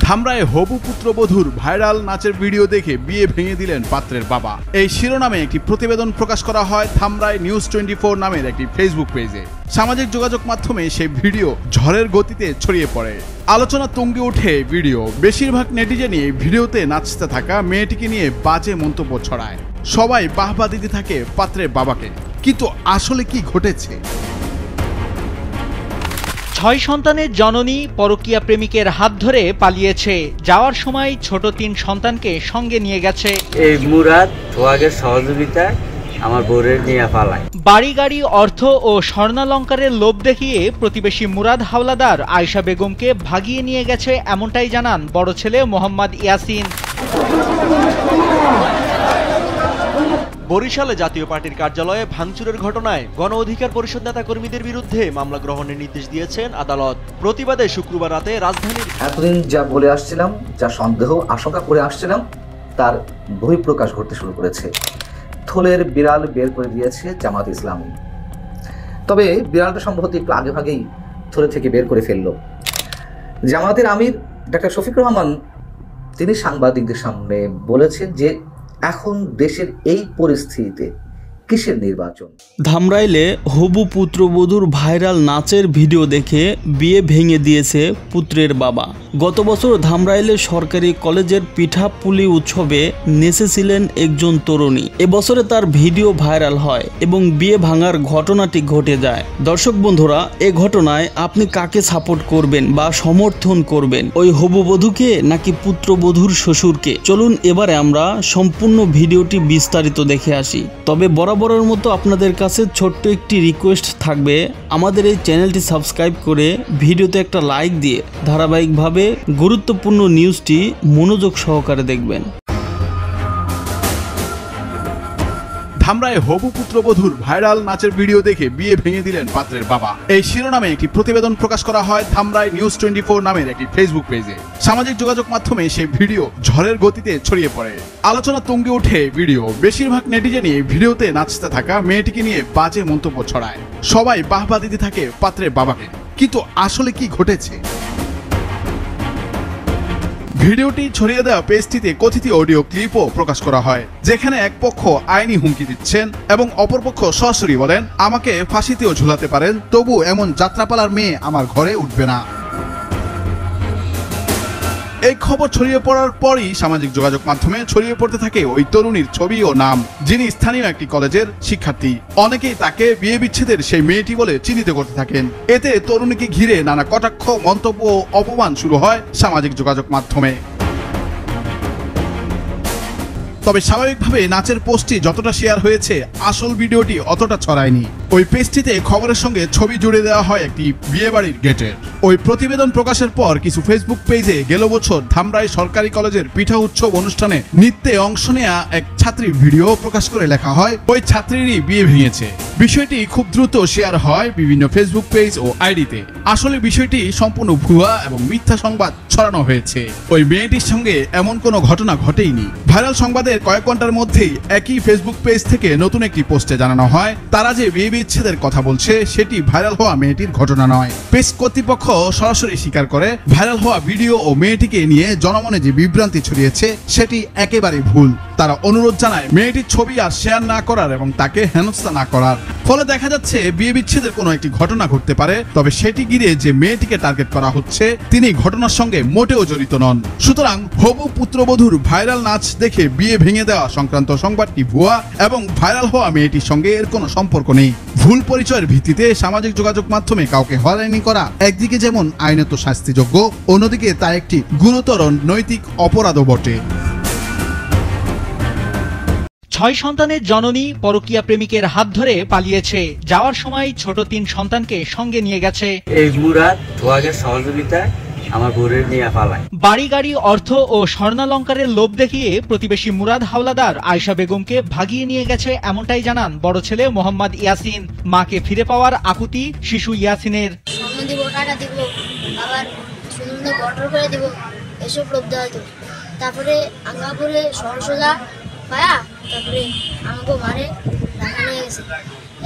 ধামরায় হবু পুত্রবধূর ভাইরাল নাচের ভিডিও দেখে বিয়ে ভেঙে দিলেন পাত্রের বাবা। এই শিরোনামে একটি প্রতিবেদন প্রকাশ করা হয় ধামরাই নিউজ 24 নামের একটি ফেসবুক পেজে। সামাজিক যোগাযোগ মাধ্যমে সেই ভিডিও ঝড়ের গতিতে ছড়িয়ে পড়ে। আলোচনা তুঙ্গে ওঠে ভিডিও। বেশিরভাগ নেটিজেনই এই ভিডিওতে নাচতে থাকা মেয়েটিকে নিয়ে বাজে মন্তব্য ছড়ায়। সবাই বাহবা দিতে থাকে পাত্রের বাবাকে। কিন্তু আসলে কি ঘটেছে? 6 সন্তানের জননী পরকীয়া প্রেমিকের হাত ধরে পালিয়েছে। যাওয়ার সময় ছোট 3 সন্তানকে সঙ্গে নিয়ে গেছে। এই মুরাদ সোহাগের সহযোগিতায় আমার বউরের নিয়ে পালায়। বাড়ি গাড়ি অর্থ ও স্বর্ণালঙ্কারের লোভ দেখিয়ে প্রতিবেশী মুরাদ হাওলাদার আয়েশা বেগমকে ভাগিয়ে নিয়ে গেছে, এমনটাই জানান বড় ছেলে মোহাম্মদ ইয়াসিন। বরিশালে জাতীয় পার্টির কার্যালয়ে ভাঙচুরের ঘটনায় গণ অধিকার পরিষদ নেতা কর্মীদের বিরুদ্ধে মামলা গ্রহণের নির্দেশ দিয়েছেন আদালত। প্রতিবাদে শুক্রবার রাতে রাজধানীর এতদিন যা বলে আসছিলাম, যা সন্দেহ আশঙ্কা করে আসছিলাম, তার বহিঃপ্রকাশ ঘটতে শুরু করেছে। থলের বিড়াল বের করে দিয়েছে জামাত ইসলামী। তবে বিড়ালটা সম্ভবত একটু আগেভাগেই থলে থেকে বের করে ফেলল। জামাতের আমির ডাক্তার শফিকুর রহমান তিনি সাংবাদিকদের সামনে বলেছেন যে এখন দেশের এই পরিস্থিতিতে কিসের নির্বাচন? ধামরাইলে হবু পুত্রবধূর ভাইরাল নাচের ভিডিও দেখে বিয়ে ভেঙে দিয়েছে পুত্রের বাবা। গত বছর ধামরাইলে সরকারি কলেজের পিঠাপুলি উৎসবে নেচেছিলেন একজন তরুণী। এবছরে তার ভিডিও ভাইরাল হয় এবং বিয়ে ভাঙার ঘটনাটি ঘটে যায়। দর্শক বন্ধুরা, এ ঘটনায় আপনি কাকে সাপোর্ট করবেন বা সমর্থন করবেন? ওই হবু বধূকে নাকি পুত্রবধূর শ্বশুরকে? চলুন এবারে আমরা সম্পূর্ণ ভিডিওটি বিস্তারিত দেখে আসি। তবে বরাবরের মতো আপনাদের কাছে ছোট্ট একটি রিকোয়েস্ট থাকবে, আমাদের এই চ্যানেলটি সাবস্ক্রাইব করে ভিডিওতে একটা লাইক দিয়ে ধারাবাহিকভাবে গুরুত্বপূর্ণ নিউজটি মনোযোগ সহকারে দেখবেন। ধামরায় হবু পুত্রবধূর ভাইরাল নাচের ভিডিও দেখে বিয়ে ভেঙে দিলেন পাত্রের বাবা। এই শিরোনামে একটি প্রতিবেদন প্রকাশ করা হয় ধামরাই নিউজ 24 নামের একটি ফেসবুক পেজে। সামাজিক যোগাযোগ মাধ্যমে সেই ভিডিও ঝড়ের গতিতে ছড়িয়ে পড়ে। আলোচনা তুঙ্গে ওঠে ভিডিও। বেশিরভাগ নেটিজেনই এই ভিডিওতে নাচতে থাকা মেয়েটিকে নিয়ে বাজে মন্তব্য ছড়ায়। সবাই বাহবা দিতে থাকে পাত্রের বাবাকে। কিন্তু আসলে কি ঘটেছে? ভিডিওটি ছড়িয়ে দেওয়া পেজটিতে কথিত অডিও ক্লিপও প্রকাশ করা হয়, যেখানে এক পক্ষ আইনি হুমকি দিচ্ছেন এবং অপরপক্ষ সরাসরি বলেন, আমাকে ফাঁসিতেও ঝুলাতে পারেন, তবু এমন যাত্রাপালার মেয়ে আমার ঘরে উঠবে না। এই খবর ছড়িয়ে পড়ার পরই সামাজিক যোগাযোগ মাধ্যমে ছড়িয়ে পড়তে থাকে ওই তরুণীর ছবি ও নাম, যিনি স্থানীয় একটি কলেজের শিক্ষার্থী। অনেকেই তাকে বিয়ে বিচ্ছেদের সেই মেয়েটি বলে চিহ্নিত করতে থাকেন। এতে তরুণীকে ঘিরে নানা কটাক্ষ, মন্তব্য ও অপমান শুরু হয় সামাজিক যোগাযোগ মাধ্যমে। তবে স্বাভাবিকভাবে নাচের পোস্টটি যতটা শেয়ার হয়েছে, আসল ভিডিওটি অতটা ছড়ায়নি। ওই পেজটিতে খবরের সঙ্গে ছবি জুড়ে দেওয়া হয় একটি বিয়েবাড়ির গেটের। ওই প্রতিবেদন প্রকাশের পর কিছু ফেসবুক পেজে গেল বছর ধামরাই সরকারি কলেজের পিঠা উৎসব অনুষ্ঠানে নৃত্যে অংশ নেয়া এক ছাত্রীর ভিডিও প্রকাশ করে লেখা হয়, ওই ছাত্রীরই বিয়ে ভেঙেছে। বিষয়টি খুব দ্রুত শেয়ার হয় বিভিন্ন ফেসবুক পেজ ও আইডিতে। আসলে বিষয়টি সম্পূর্ণ ভুয়া এবং মিথ্যা সংবাদ ছড়ানো হয়েছে। ওই মেয়েটির সঙ্গে এমন কোনো ঘটনা ঘটেইনি। ভাইরাল সংবাদের কয়েক ঘন্টার মধ্যেই একই ফেসবুক পেজ থেকে নতুন একটি পোস্টে জানানো হয়, তারা যে বিয়ে বিচ্ছেদের কথা বলছে সেটি ভাইরাল হওয়া মেয়েটির ঘটনা নয়। পেজ কর্তৃপক্ষ সরাসরি স্বীকার করে, ভাইরাল হওয়া ভিডিও ও মেয়েটিকে নিয়ে জনমনে যে বিভ্রান্তি ছড়িয়েছে সেটি একেবারে ভুল। তারা অনুরোধ জানায় মেয়েটির ছবি আর শেয়ার না করার এবং তাকে হেনস্থা না করার। ফলে দেখা যাচ্ছে বিয়ে বিচ্ছেদের কোনো একটি ঘটনা ঘটতে পারে, তবে সেটি ঘিরে যে মেয়েটিকে টার্গেট করা হচ্ছে তিনি ঘটনার সঙ্গে মোটেও জড়িত নন। সুতরাং হবু পুত্রবধূর ভাইরাল নাচ দেখে বিয়ে ভেঙে দেওয়া সংক্রান্ত সংবাদটি ভুয়া এবং ভাইরাল হওয়া মেয়েটির সঙ্গে এর কোনো সম্পর্ক নেই। ভুল পরিচয়ের ভিত্তিতে সামাজিক যোগাযোগ মাধ্যমে কাউকে হয়রানি করা একদিকে যেমন আইনত শাস্তিযোগ্য, অন্যদিকে তা একটি গুরুতর নৈতিক অপরাধও বটে। 6 সন্তানের জননী পরকীয়া প্রেমিকের হাত ধরে পালিয়েছে। যাওয়ার সময় ছোট 3 সন্তানকে সঙ্গে নিয়ে গেছে। এই মুরাদ সোহাগের সহযোগিতায় আমার বউরের নিয়ে পালায়। বাড়ি গাড়ি অর্থ ও স্বর্ণালঙ্কারের লোভ দেখিয়ে প্রতিবেশী মুরাদ হাওলাদার আয়েশা বেগমকে ভাগিয়ে নিয়ে গেছে, এমনটাই জানান বড় ছেলে মোহাম্মদ ইয়াসিন। মাকে ফিরে পাওয়ার আকুতি শিশু ইয়াসিনের। এসব লোভ দেওয়া হতো। তারপরে আঙ্গাপুরে সরসজা পায়া, তারপরে আমাকে মারে, এখানে গেছে,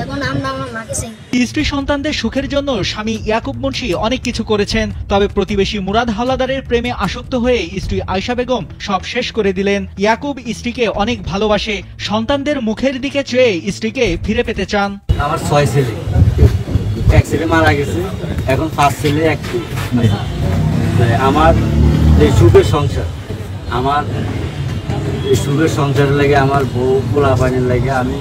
এখন আমরা আমার মাকে চাই। স্ত্রী সন্তানদের সুখের জন্য স্বামী ইয়াকুব মুন্সি অনেক কিছু করেছেন, তবে প্রতিবেশী মুরাদ হাওলাদারের প্রেমে আসক্ত হয়ে স্ত্রী আয়শা বেগম সব শেষ করে দিলেন। ইয়াকুব স্ত্রীকে অনেক ভালোবাসে, সন্তানদের মুখের দিকে চেয়ে স্ত্রীকে ফিরে পেতে চান। আমার 6 ছেলে, এক ছেলে মারা গেছে, এখন 5 ছেলে, এক মেয়ে। আমার এই সুখের সংসার, আমার এই সুখের সংসারের লাগে, আমার বউ পোলা পানির লাগে আমি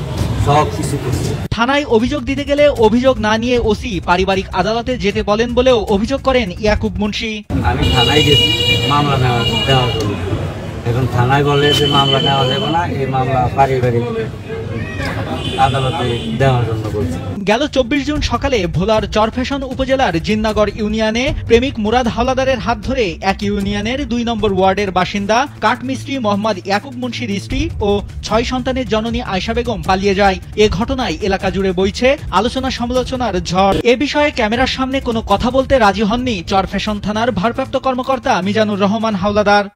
সব কিছু করছি। থানায় অভিযোগ দিতে গেলে অভিযোগ না নিয়ে ওসি পারিবারিক আদালতে যেতে বলেন বলেও অভিযোগ করেন ইয়াকুব মুন্সি। আমি থানায় গেছি মামলা দেওয়ার জন্য, এখন থানায় বলে যে মামলা নেওয়া যাবে না, এই মামলা পারিবারিক আদালতে দেওয়ার জন্য বলছে। গেল 24 জুন সকালে ভোলার চরফ্যাশন উপজেলার জিন্নাগড় ইউনিয়নে প্রেমিক মুরাদ হাওলাদারের হাত ধরে এক ইউনিয়নের 2 নম্বর ওয়ার্ডের বাসিন্দা কাঠমিস্ত্রি মোহাম্মদ ইয়াকুব মুন্সির স্ত্রী ও 6 সন্তানের জননী আয়শা বেগম পালিয়ে যায়। এ ঘটনায় এলাকা জুড়ে বইছে আলোচনা সমালোচনার ঝড়। এ বিষয়ে ক্যামেরার সামনে কোনো কথা বলতে রাজি হননি চরফ্যাশন থানার ভারপ্রাপ্ত কর্মকর্তা মিজানুর রহমান হাওলাদার।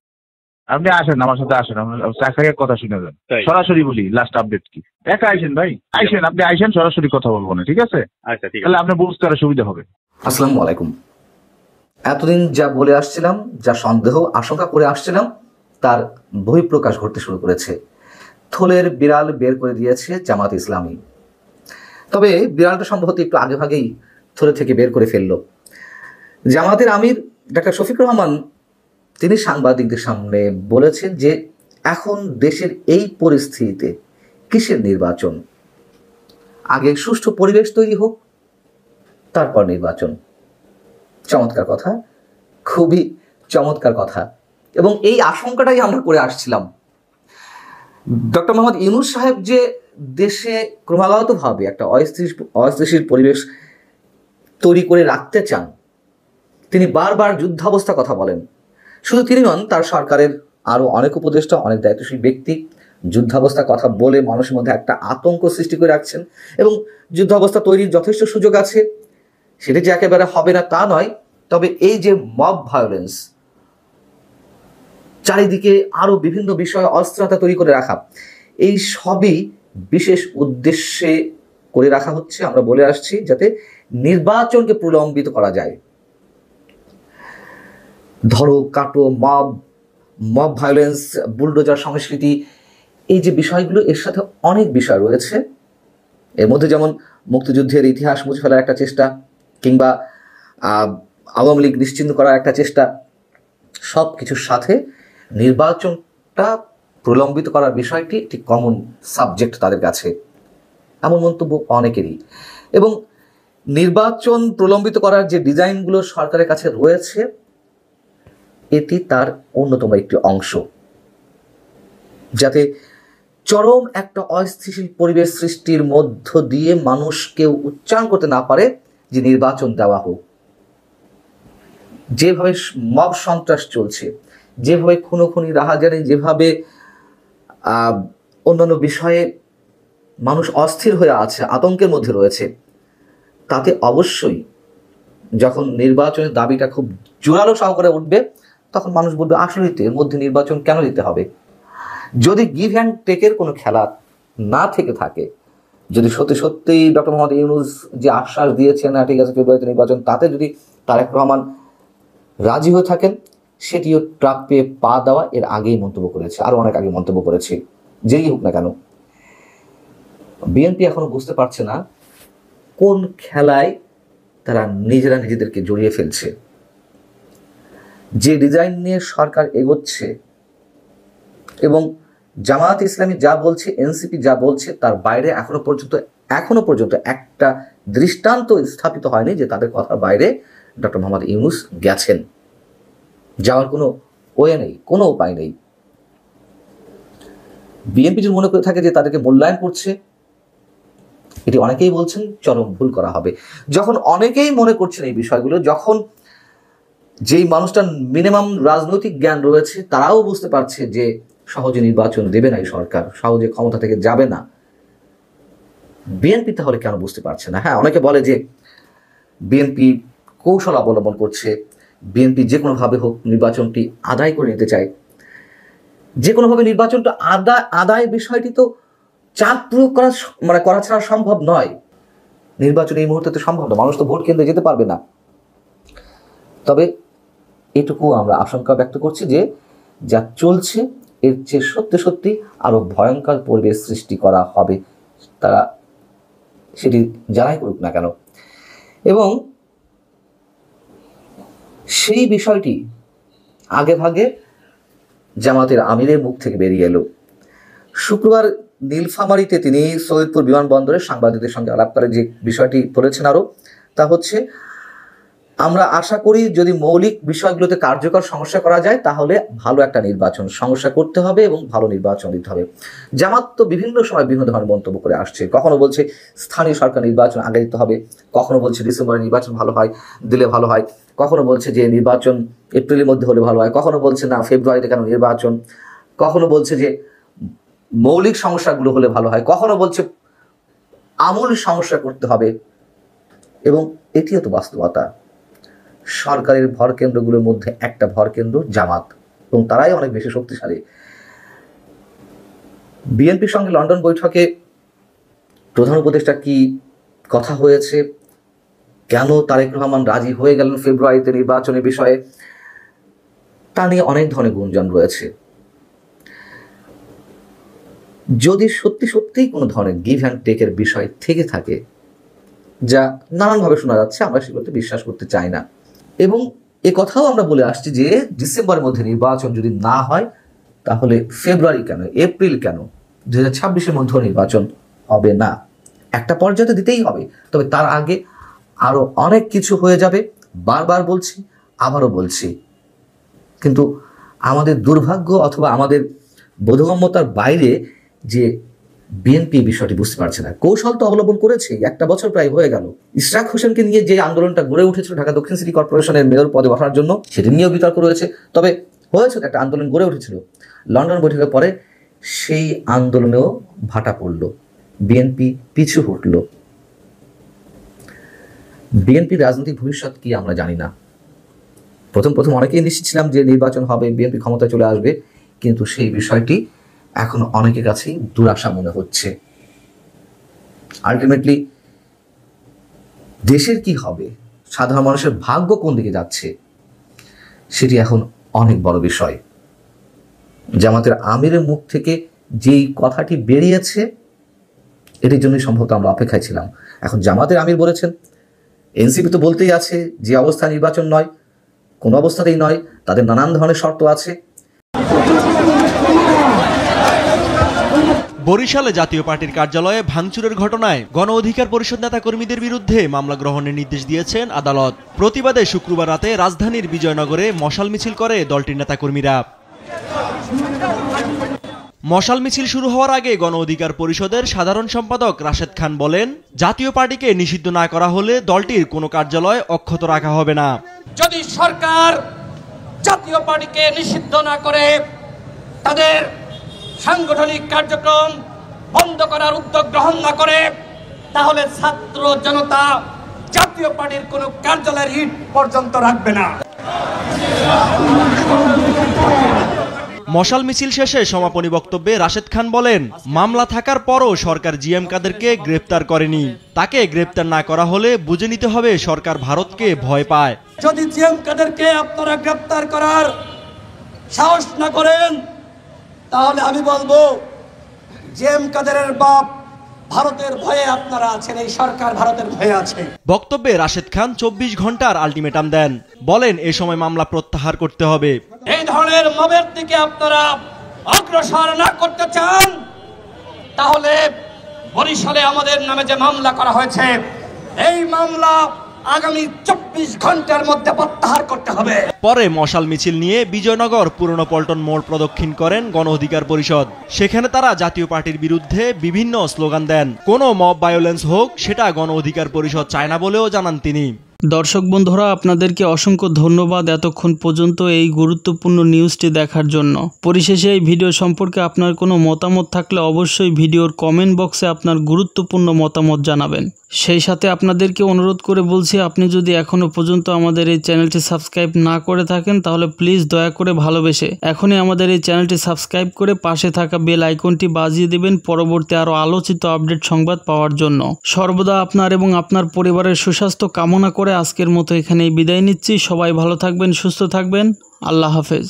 আপনি আসেন, আমার সাথে আসেন, চাকরির কথা শুনে যান, সরাসরি বলি লাস্ট আপডেট কি। একা আইসেন ভাই, আইসেন, আপনি আইসেন, সরাসরি কথা বলবো না, ঠিক আছে? আচ্ছা, ঠিক আছে, তাহলে আপনি বুঝতে আরো সুবিধা হবে। আসসালামু আলাইকুম। এতদিন যা বলে আসছিলাম, যা সন্দেহ আশঙ্কা করে আসছিলাম, তার বহিঃপ্রকাশ ঘটতে শুরু করেছে। থলের বিড়াল বের করে দিয়েছে জামাত ইসলামী। তবে বিড়ালটা সম্ভবত একটু আগে ভাগেই থলে থেকে বের করে ফেললো। জামাতের আমির ডাক্তার শফিকুর রহমান তিনি সাংবাদিকদের সামনে বলেছেন যে এখন দেশের এই পরিস্থিতিতে কিসের নির্বাচন, আগে সুষ্ঠু পরিবেশ তৈরি হোক, তারপর নির্বাচন। চমৎকার কথা, খুবই চমৎকার কথা। এবং এই আশঙ্কাটাই আমরা করে আসছিলাম। ডক্টর মোহাম্মদ ইউনূস সাহেব যে দেশে ক্রমাগতভাবে একটা অস্থিতিশীল পরিবেশ তৈরি করে রাখতে চান, তিনি বারবার যুদ্ধাবস্থা কথা বলেন। শুধু তিনি নন, তার সরকারের আরও অনেক উপদেষ্টা, অনেক দায়িত্বশীল ব্যক্তি যুদ্ধাবস্থা কথা বলে মানুষের মধ্যে একটা আতঙ্ক সৃষ্টি করে রাখছেন। এবং যুদ্ধাবস্থা তৈরির যথেষ্ট সুযোগ আছে, সেটা যে একেবারে হবে না তা নয়। তবে এই যে মব ভায়োলেন্স, চারিদিকে আরও বিভিন্ন বিষয়ে অস্থিরতা তৈরি করে রাখা, এই সবই বিশেষ উদ্দেশ্যে করে রাখা হচ্ছে। আমরা বলে আসছি যাতে নির্বাচনকে প্রলম্বিত করা যায়। ধরো কাটো, মব ভায়োলেন্স, বুলডোজার সংস্কৃতি, এই যে বিষয়গুলো, এর সাথে অনেক বিষয় রয়েছে। এর মধ্যে যেমন মুক্তিযুদ্ধের ইতিহাস মুছে ফেলার একটা চেষ্টা, কিংবা আওয়ামী লীগ নিশ্চিহ্ন করার একটা চেষ্টা, সব কিছুর সাথে নির্বাচনটা প্রলম্বিত করার বিষয়টি একটি কমন সাবজেক্ট তাদের কাছে, এমন মন্তব্য অনেকেরই। এবং নির্বাচন প্রলম্বিত করার যে ডিজাইনগুলো সরকারের কাছে রয়েছে, এটি তার অন্যতম একটি অংশ, যাতে চরম একটা অস্থিতিশীল পরিবেশ সৃষ্টির মধ্য দিয়ে মানুষ কেউ উচ্চারণ করতে না পারে যে নির্বাচন দেওয়া হোক। যেভাবে মব সন্ত্রাস চলছে, যেভাবে খুনোখুনি, রাহাজানি, যেভাবে অন্যান্য বিষয়ে মানুষ অস্থির হয়ে আছে, আতঙ্কের মধ্যে রয়েছে, তাতে অবশ্যই যখন নির্বাচনের দাবিটা খুব জোরালো সহকারে উঠবে, তখন মানুষ বলবে আসলে এর মধ্যে নির্বাচন কেন দিতে হবে। যদি গিভ অ্যান্ড টেকের কোনো খেলা না থেকে থাকে, যদি সত্যি সত্যিই ডক্টর মোহাম্মদ ইউনূস যে আশ্বাস দিয়েছেন না ঠিক আছে ফেব্রুয়ারিতে নির্বাচন, তাতে যদি তারেক রহমান রাজি হয়ে থাকেন, সেটিও ট্রাম্পে পা দেওয়া এর আগেই মন্তব্য করেছে, আরও অনেক আগে মন্তব্য করেছে। যেই হোক না কেন, বিএনপি এখনো বুঝতে পারছে না কোন খেলায় তারা নিজেরা নিজেদেরকে জড়িয়ে ফেলছে। যে ডিজাইন নিয়ে সরকার এগোচ্ছে এবং জামায়াত ইসলামী যা বলছে, এনসিপি যা বলছে, তার বাইরে এখনো পর্যন্ত একটা দৃষ্টান্ত স্থাপিত হয়নি যে তাদের কথার বাইরে ডক্টর মোহাম্মদ ইউনূস গেছেন। যাওয়ার কোনো ওয়ে নেই, কোনো উপায় নেই। বিএনপি যদি মনে করে থাকে যে তাদেরকে মূল্যায়ন করছে, এটি অনেকেই বলছেন চরম ভুল করা হবে। যখন অনেকেই মনে করছেন এই বিষয়গুলো, যখন যেই মানুষটার মিনিমাম রাজনৈতিক জ্ঞান রয়েছে তারাও বুঝতে পারছে যে সহজে নির্বাচন দেবে না এই সরকার, সহজে ক্ষমতা থেকে যাবে না, বিএনপি তাহলে কেন বুঝতে পারছে না? হ্যাঁ, অনেকে বলে যে বিএনপি কৌশল অবলম্বন করছে, বিএনপি যে কোনোভাবে হোক নির্বাচনটি আদায় করে নিতে চায়। যে কোনোভাবে নির্বাচনটা আদায় বিষয়টি তো চাপ প্রয়োগ করা ছাড়া সম্ভব নয়। নির্বাচন এই মুহূর্তে তো সম্ভব না, মানুষ তো ভোট কেন্দ্রে যেতে পারবে না। তবে এটুকু আমরা আশঙ্কা ব্যক্ত করছি যে যা চলছে এর চেয়ে সত্যি সত্যি আরো ভয়ঙ্কর পরিবেশ সৃষ্টি করা হবে, তারা সেটি যারাই করুক না কেন। এবং সেই বিষয়টি আগে ভাগে জামাতের আমিরের মুখ থেকে বেরিয়ে এলো। শুক্রবার নীলফামারীতে তিনি সৈয়দপুর বিমানবন্দরে সাংবাদিকদের সঙ্গে আলাপকালে যে বিষয়টি বলেছেন আরো, তা হচ্ছে আমরা আশা করি যদি মৌলিক বিষয়গুলোতে কার্যকর সমস্যা করা যায় তাহলে ভালো একটা নির্বাচন সমস্যা করতে হবে এবং ভালো নির্বাচন দিতে হবে। জামাত তো বিভিন্ন সময় বিভিন্ন ধরনের মন্তব্য করে আসছে, কখনো বলছে স্থানীয় সরকার নির্বাচন আগে দিতে হবে, কখনো বলছে ডিসেম্বরে নির্বাচন দিলে ভালো হয়, কখনো বলছে যে নির্বাচন এপ্রিলের মধ্যে হলে ভালো হয়, কখনো বলছে না ফেব্রুয়ারিতে কেন নির্বাচন, কখনো বলছে যে মৌলিক সমস্যাগুলো হলে ভালো হয়, কখনো বলছে আমূল সমস্যা করতে হবে। এবং এটিও তো বাস্তবতা। সরকারের ভরকেন্দ্রগুলোর মধ্যে একটা ভরকেন্দ্র জামাত, এবং তারাই অনেক বেশি শক্তিশালী। বিএনপির সঙ্গে লন্ডন বৈঠকে প্রধান উপদেষ্টা কি কথা হয়েছে, কেন তারেক রহমান রাজি হয়ে গেলেন ফেব্রুয়ারিতে নির্বাচনের বিষয়ে, তা নিয়ে অনেক ধরনের গুঞ্জন রয়েছে। যদি সত্যি সত্যিই কোনো ধরনের গিভ অ্যান্ড টেকের বিষয় থেকে থাকে, যা নানানভাবে শোনা যাচ্ছে, আমরা সেগুলোতে বিশ্বাস করতে চাই না। এবং এ কথাও আমরা বলে আসছি যে ডিসেম্বরের মধ্যে নির্বাচন যদি না হয় তাহলে ফেব্রুয়ারি কেন, এপ্রিল কেন, 2026-এর মধ্যেও নির্বাচন হবে না। একটা পর্যায়ে দিতেই হবে, তবে তার আগে আরো অনেক কিছু হয়ে যাবে। বারবার বলছি, আবারও বলছি, কিন্তু আমাদের দুর্ভাগ্য অথবা আমাদের বোধগম্যতার বাইরে যে বিএনপি বিষয়টি বুঝতে পারছে না। কৌশল তো অবলম্বন করেছে, একটা বছর প্রায় হয়ে গেল। ইশরাক হোসেনকে নিয়ে যে আন্দোলনটা গড়ে উঠেছিল ঢাকা দক্ষিণ সিটি কর্পোরেশনের মেয়র পদে বসার জন্য, সেটি নিয়েও বিতর্ক রয়েছে। তবে হয়েছে, একটা আন্দোলন গড়ে উঠেছিল। লন্ডন বৈঠকের পরে সেই আন্দোলনেও ভাটা পড়ল, বিএনপি পিছু হটল। বিএনপির রাজনৈতিক ভবিষ্যৎ কি আমরা জানি না। প্রথম অনেকেই নিশ্চিত ছিলাম যে নির্বাচন হবে, বিএনপি ক্ষমতায় চলে আসবে, কিন্তু সেই বিষয়টি এখন অনেকের কাছেই দুরাশা মনে হচ্ছে। আলটিমেটলি দেশের কি হবে, সাধারণ মানুষের ভাগ্য কোন দিকে যাচ্ছে, সেটি এখন অনেক বড় বিষয়। জামাতের আমিরের মুখ থেকে যেই কথাটি বেরিয়েছে, এটির জন্যই সম্ভবত আমরা অপেক্ষায় ছিলাম। এখন জামাতের আমির বলেছেন, এনসিপি তো বলতেই আছে যে অবস্থা নির্বাচন নয়, কোনো অবস্থাতেই নয়, তাদের নানান ধরনের শর্ত আছে। বরিশালে জাতীয় পার্টির কার্যালয়ে ভাঙচুরের ঘটনায় গণ অধিকার পরিষদ নেতা কর্মীদের বিরুদ্ধে মামলা গ্রহণের নির্দেশ দিয়েছেন আদালত। প্রতিবাদে শুক্রবার রাতে রাজধানীর বিজয়নগরে মশাল মিছিল করে দলটির নেতাকর্মীরা। মশাল মিছিল শুরু হওয়ার আগে গণ অধিকার পরিষদের সাধারণ সম্পাদক রাশেদ খান বলেন, জাতীয় পার্টিকে নিষিদ্ধ না করা হলে দলটির কোনো কার্যালয় অক্ষত রাখা হবে না। যদি সরকার জাতীয় পার্টিকে নিষিদ্ধ না করে তাদের সাংগঠনিক কার্যক্রম বন্ধ করার উদ্যোগ গ্রহণ না করে, তাহলে ছাত্র জনতা জাতীয় পার্টির কোনো কার্যালয়ের ইট পর্যন্ত রাখবে না। মশাল মিছিল শেষে সমাপনী বক্তব্যে রাশেদ খান বলেন, মামলা থাকার পরও সরকার জিএম কাদেরকে গ্রেপ্তার করেনি। তাকে গ্রেপ্তার না করা হলে বুঝে নিতে হবে সরকার ভারতকে ভয় পায়। যদি জিএম কাদেরকে আপনারা গ্রেপ্তার করার সাহস না করেন, তাহলে আমি বলবো জিএম কাদেরের বাপ ভারতের ভয়ে আপনারা আছেন, এই সরকার ভারতের ভয়ে আছে। বক্তব্যে রাশেদ খান 24 ঘন্টার আলটিমেটাম দেন, বলেন এ সময় মামলা প্রত্যাহার করতে হবে। এই ধরনের মবের দিকে আপনারা অগ্রসর না করতে চান, তাহলে বরিশালে আমাদের নামে যে মামলা করা হয়েছে, এই মামলা আগামী 24 ঘন্টার মধ্যে প্রত্যাহার করতে হবে। পরে মশাল মিছিল নিয়ে বিজয়নগর পুরনো পল্টন মোড় প্রদক্ষিণ করেন গণ অধিকার পরিষদ। সেখানে তারা জাতীয় পার্টির বিরুদ্ধে বিভিন্ন স্লোগান দেন। কোনো মব ভায়োলেন্স হোক, সেটা গণ অধিকার পরিষদ চায় না বলেও জানান তিনি। দর্শক বন্ধুরা, আপনাদেরকে অসংখ্য ধন্যবাদ এতক্ষণ পর্যন্ত এই গুরুত্বপূর্ণ নিউজটি দেখার জন্য। পরিশেষে এই ভিডিও সম্পর্কে আপনার কোনো মতামত থাকলে অবশ্যই ভিডিওর কমেন্ট বক্সে আপনার গুরুত্বপূর্ণ মতামত জানাবেন। সেই সাথে আপনাদেরকে অনুরোধ করে বলছি, আপনি যদি এখনো পর্যন্ত আমাদের এই চ্যানেলটি সাবস্ক্রাইব না করে থাকেন তাহলে প্লিজ দয়া করে ভালোবেসে এখনই আমাদের এই চ্যানেলটি সাবস্ক্রাইব করে পাশে থাকা বেল আইকনটি বাজিয়ে দিবেন পরবর্তী আরও আলোচিত আপডেট সংবাদ পাওয়ার জন্য। সর্বদা আপনার এবং আপনার পরিবারের সুস্বাস্থ্য কামনা করে আজকের মতো এখানেই বিদায় নিচ্ছি। সবাই ভালো থাকবেন, সুস্থ থাকবেন। আল্লাহ হাফেজ।